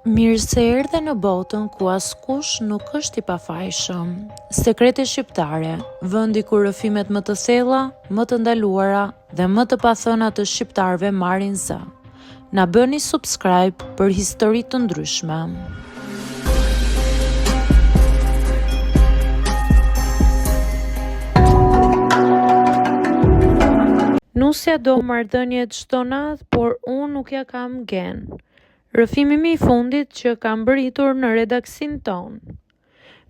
Mirë se erdhe në botën ku askush nuk është i pafajshëm. Sekrete shqiptare, vendi ku rrëfimet më të thella, më të ndaluara dhe më të pathëna të shqiptarëve marrin zë. Na bëni subscribe për histori të ndryshme. Nusja do marrëdhënie çdo natë, por unë nuk ja kam gen. Rrëfimi i fundit që kam bëritur në redaksin ton.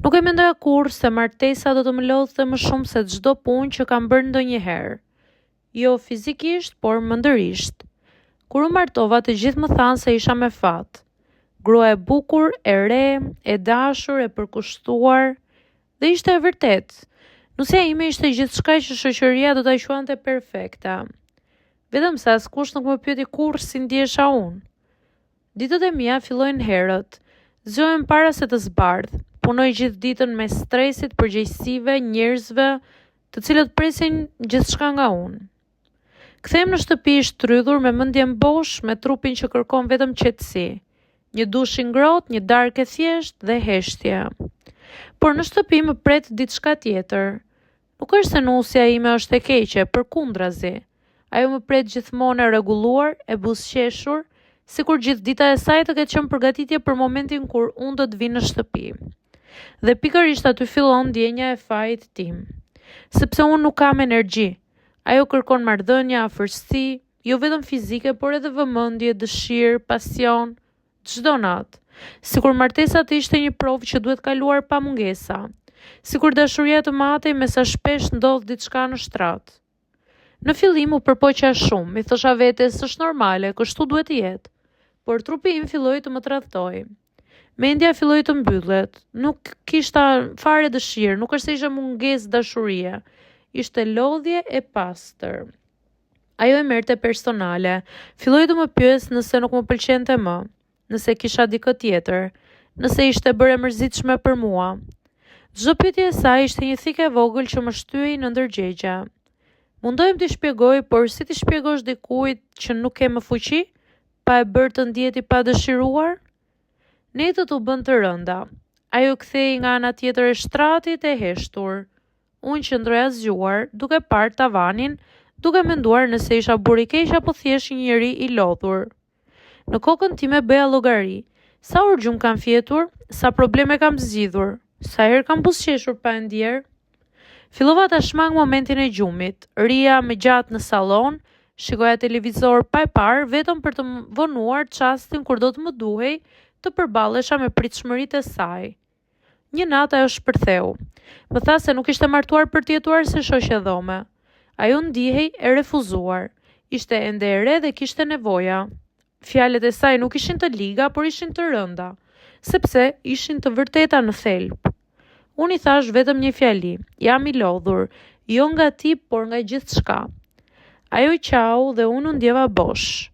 Nuk e mendoja kurrë se martesa do të më lodhte më shumë se çdo punë që kam bërë ndonjëherë. Jo fizikisht, por mendërisht. Kur u martova, të gjithë më thanë se isha me fat. Grua e bukur, e re, e dashur, e përkushtuar, dhe ishte e vërtet. Nusja ime ishte gjithçka që shoqëria do ta quante perfekta. Vetëm se askush nuk më pyeti kurrë si ndjesha unë. Ditët e mia fillojnë herët. Zgjohem para se të zbardh. Punoj gjithë ditën me stresit, përgjegjësive, njerëzve, të cilët presin gjithçka nga unë. Kthehem në shtëpi i shtrydhur me mendjen bosh, me trupin që kërkon vetëm qetësi. Një dush i ngrohtë, një darkë e thjeshtë dhe heshtje. Por në shtëpi më pret diçka tjetër. Nuk është se nusja ime është e keqe, përkundrazi. Ajo më pret gjithmonë e rregulluar, e buzëqeshur, sikur gjithë dita e saj të ketë qenë përgatitje për momentin kur unë do të vi në shtëpi. Dhe pikërisht aty fillon ndjenja e fajit tim. Sepse unë nuk kam energji. Ajo kërkon marrëdhënie, afërsi, jo vetëm fizike, por edhe vëmendje, dëshirë, pasion, çdo natë. Sikur martesa të ishte një provë që duhet kaluar pa mungesa. Sikur dashuria të matej me sa shpesh ndodh diçka në shtrat. Në fillim u përpoqja shumë, i thosha vetes s'është normale, kështu duhet të jetë. Por trupi im filloi të më tradhtoi. Mendja filloi të mbyllet. Nuk kishta fare dëshirë, nuk është se ishte mungesë dashurie. Ishte lodhje e pastër. Ajo e merrte personale. Filloi të më pyes nëse nuk më pëlqente më, nëse kisha dikë tjetër, nëse ishte bërë e mërzitshme për mua. Çdo pyetje e saj ishte një thikë e vogël që më shtyej në ndërgjegje. Mundohem t'i shpjegoj, por si t'i shpjegosh dikujt që nuk ke më fuqi, pa e bërë të ndihet i padëshiruar? Netët u bën të rënda. Ajo kthehej nga ana tjetër e shtratit e heshtur. Unë qëndroja zgjuar, duke parë tavanin, duke menduar nëse isha burr i keq apo thjesht një njeri i lodhur. Në kokën time bëja llogari. Sa urgjum kam fjetur, sa probleme kam zgjidhur, sa herë kam buzëqeshur pa e ndier. Fillova ta shmang momentin e gjumit. Ria me gjatë në sallon, shikoja televizor pa e parë, vetëm për të vonuar çastin kur do të më duhej të përballesha me pritshmëritë e saj. Një natë ajo shpërtheu. Më tha se nuk ishte martuar për të jetuar si shoqe dhome. Ajo ndihej e refuzuar. Ishte ende e re dhe kishte nevoja. Fjalët e saj nuk ishin të liga, por ishin të rënda, sepse ishin të vërteta në thelb. Unë i thash vetëm një fjali, jam i lodhur, jo nga ti, por nga gjithçka. Ajo i qau dhe unë ndjeva bosh.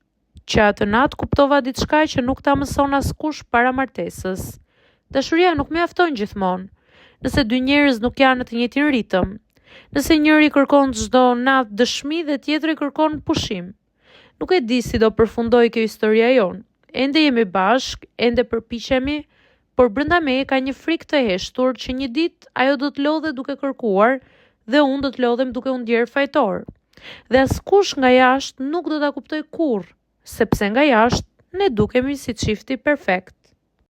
Që atë natë kuptova diçka që nuk ta mëson askush para martesës. Dashuria nuk mjafton gjithmonë. Nëse dy njerëz nuk janë në të njëjtin ritëm, nëse njëri kërkon çdo natë dëshmi dhe tjetri kërkon pushim. Nuk e di si do përfundoj kjo historia jon. Ende jemi bashk, ende përpiqemi, por brenda meje ka një frikë të heshtur që një ditë ajo do të lodhe duke kërkuar dhe unë do të lodhem duke u ndier fajtor. Dhe askush nga jashtë nuk do ta kuptoj kurrë, sepse nga jashtë ne dukemi si çifti perfekt.